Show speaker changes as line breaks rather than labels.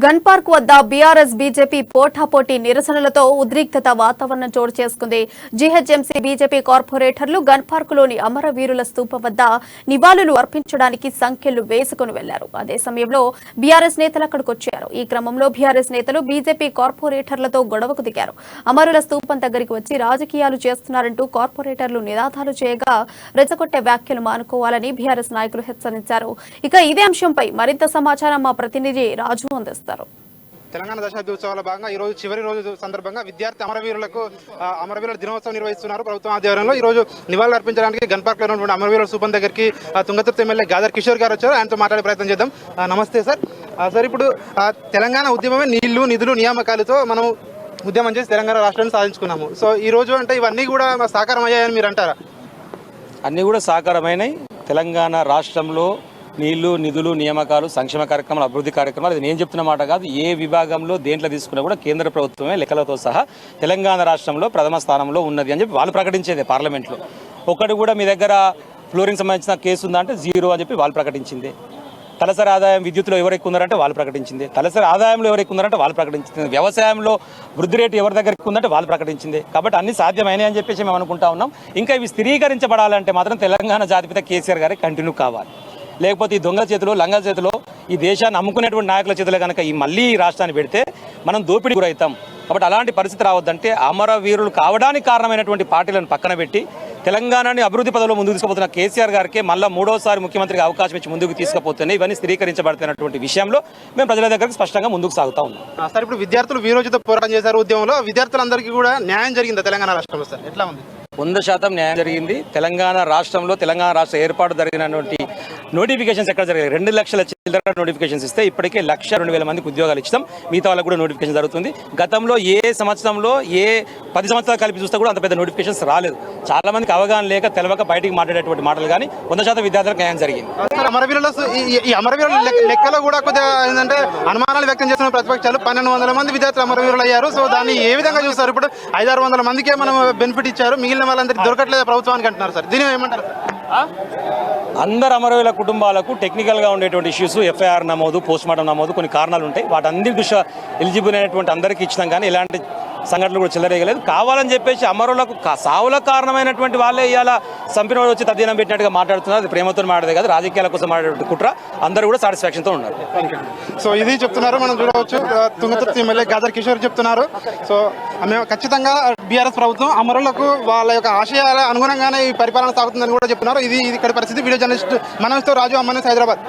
Gun park వద్ద BRS BJP పోటాపోటీ నిరసనలతో ఉద్రిక్తత వాతావరణం చోటు చేసుకుంది. జీహెచ్ఎంసీ బీజేపీ కార్పొరేటర్లు గన్ పార్కులోని అమరవీరుల స్తూపం వద్ద నివాళులు అర్పించడానికి సంఖ్యలు వేసుకుని వెళ్లారు. అదే సమయంలో బీఆర్ఎస్ నేతలు అక్కడికి వచ్చారు. ఈ క్రమంలో బీఆర్ఎస్ నేతలు బీజేపీ కార్పొరేటర్లతో గొడవకు దిగారు. అమరుల స్తూపం దగ్గరికి వచ్చి రాజకీయాలు చేస్తున్నారంటూ కార్పొరేటర్లు నినాదాలు చేయగా రెచ్చగొట్టే వ్యాఖ్యలు మానుకోవాలని బీఆర్ఎస్ నాయకులు హెచ్చరించారు. ఇక ఇదే అంశంపై మరింత సమాచారం మా ప్రతినిధి రాజు అందిస్తారు.
తెలంగాణ దశాబ్ది ఉత్సవాల భాగంగా ఈ రోజు చివరి రోజు సందర్భంగా విద్యార్థి అమరవీరుల దినోత్సవం నిర్వహిస్తున్నారు. ప్రభుత్వం ఆధ్వర్యంలో ఈ రోజు నివాళులు అర్పించడానికి గన్ పార్క్ లో ఉన్నటువంటి అమరవీరుల స్థూపం దగ్గరికి తుంగతుర్తి ఎమ్మెల్యే గాదర్ కిషోర్ గారు వచ్చారు. ఆయనతో మాట్లాడే ప్రయత్నం చేద్దాం. నమస్తే సార్. సార్, ఇప్పుడు తెలంగాణ ఉద్యమమే నీళ్లు నిధులు నియామకాలతో మనం ఉద్యమం చేసి తెలంగాణ రాష్ట్రాన్ని సాధించుకున్నాము. సో ఈ రోజు అంటే ఇవన్నీ కూడా సాకారం అయ్యాయని మీరు అంటారా?
అన్నీ కూడా సాకారమైనవి. తెలంగాణ రాష్ట్రంలో నీళ్లు నిధులు నియామకాలు సంక్షేమ కార్యక్రమాలు అభివృద్ధి కార్యక్రమాలు ఇది నేను చెప్తున్న మాట కాదు. ఏ విభాగంలో దేంట్లో తీసుకున్నా కూడా కేంద్ర ప్రభుత్వమే లెక్కలతో సహా తెలంగాణ రాష్ట్రంలో ప్రథమ స్థానంలో ఉన్నది అని చెప్పి వాళ్ళు ప్రకటించేది పార్లమెంట్లో. ఒకటి కూడా మీ దగ్గర ఫ్లోరింగ్ సంబంధించిన కేసు ఉందా అంటే 0 అని చెప్పి వాళ్ళు ప్రకటించింది. తలసరి ఆదాయం విద్యుత్లో ఎవరు ఎక్కువ ఉన్నారంటే వాళ్ళు ప్రకటించింది. తలసరి ఆదాయంలో ఎవరు ఎక్కువ ఉన్నారంటే వాళ్ళు ప్రకటించింది. వ్యవసాయంలో వృద్ధి రేటు ఎవరి దగ్గర ఎక్కువ ఉందంటే వాళ్ళు ప్రకటించింది. కాబట్టి అన్ని సాధ్యమైనవి అని చెప్పేసి మేము అనుకుంటా ఉన్నాం. ఇంకా ఇవి స్థిరీకరించబడాలంటే మాత్రం తెలంగాణ జాతిపిత కేసీఆర్ గారికి కంటిన్యూ కావాలి. లేకపోతే ఈ దొంగల చేతిలో లంగల చేతిలో ఈ దేశాన్ని అమ్ముకునేటువంటి నాయకుల చేతిలో కనుక ఈ మళ్ళీ రాష్ట్రాన్ని పెడితే మనం దోపిడీ గురవుతాం. కాబట్టి అలాంటి పరిస్థితి రావద్దంటే అమరవీరులు కావడానికి కారణమైనటువంటి పార్టీలను పక్కన పెట్టి తెలంగాణని అభివృద్ధి పదంలో ముందుకు తీసుకుపోతున్న కేసీఆర్ గారికి మళ్ళీ 3వసారి ముఖ్యమంత్రికి అవకాశం ఇచ్చి ముందుకు తీసుకుపోతేనే ఇవన్నీ స్థిరీకరించబడుతున్నటువంటి విషయంలో మేము ప్రజల దగ్గరికి స్పష్టంగా ముందుకు సాగుతా ఉన్నాం.
సార్, ఇప్పుడు విద్యార్థులు వీరోచిత పోరాటం చేశారు. ఉద్యమంలో విద్యార్థులందరికీ కూడా న్యాయం జరిగిందా తెలంగాణ రాష్ట్రంలో? సార్, ఎట్లా ఉంది?
100% న్యాయం జరిగింది. తెలంగాణ రాష్ట్రంలో తెలంగాణ రాష్ట్ర ఏర్పాటు జరిగినటువంటి నోటిఫికేషన్స్ ఎక్కడ జరిగాయి? 2 లక్షల చిల్లర నోటిఫికేషన్స్ ఇస్తే ఇప్పటికే 1,02,000 మందికి ఉద్యోగాలు ఇచ్చాం. మిగతా వాళ్ళకు కూడా నోటిఫికేషన్ జరుగుతుంది. గతంలో ఏ సంవత్సరంలో 10 సంవత్సరాలు కలిపి చూస్తే కూడా అంత పెద్ద నోటిఫికేషన్స్ రాలేదు. చాలా మందికి అవగాహన లేక తెలవక బయటికి మాట్లాడేటువంటి మాటలు కానీ 100% విద్యార్థులకు న్యాయం జరిగింది.
ఈ అమరవీరుల లెక్కలో కూడా కొద్దిగా ఏంటంటే అనుమానాలు వ్యక్తం చేస్తున్న ప్రతిపక్షాలు 1,200 మంది విద్యార్థులు అమరవీరులు అయ్యారు. సో దాన్ని ఏ విధంగా చూస్తారు? ఇప్పుడు 500-600 మందికే మనం బెనిఫిట్ ఇచ్చారు, మిగిలిన వాళ్ళందరికీ దొరకట్లేదు ప్రభుత్వానికి అంటున్నారు. సార్, దీని ఏమంటారు?
అందరు అమరవీరుల కుటుంబాలకు టెక్నికల్గా ఉండేటువంటి ఇష్యూస్ ఎఫ్ఐఆర్ నమోదు, పోస్ట్మార్టం నమోదు కొన్ని కారణాలు ఉంటాయి. వాటన్నిటి దృష్ట్యా ఎలిజిబుల్ అయినటువంటి అందరికీ ఇచ్చినాం. కానీ ఇలాంటి సంఘటనలు కూడా చెల్లరేయలేదు. కావాలని చెప్పేసి అమరులకు సావుల కారణమైనటువంటి వాళ్ళే ఇవాళ చంపినవాడు వచ్చి తద్దీనం పెట్టినట్టుగా మాట్లాడుతున్నారు. అది ప్రేమతో మాట్లాడేది కాదు, రాజకీయాల కోసం మాట్లాడే కుట్ర. అందరూ కూడా సాటిస్ఫాక్షన్తో ఉన్నారు.
సో ఇది చెప్తున్నారు, మనం చూడవచ్చు. తుంగతుర్తి ఎమ్మెల్యే గాదర్ కిషోర్ చెప్తున్నారు. సో మేము ఖచ్చితంగా బీఆర్ఎస్ ప్రభుత్వం అమరులకు వాళ్ళ యొక్క ఆశయాల అనుగుణంగానే ఈ పరిపాలన సాగుతుందని కూడా చెప్తున్నారు. ఇది ఇక్కడ పరిస్థితి. వీడియో జర్నలిస్ట్ మనోజ్తో రాజు, అమ్మనేస్, హైదరాబాద్.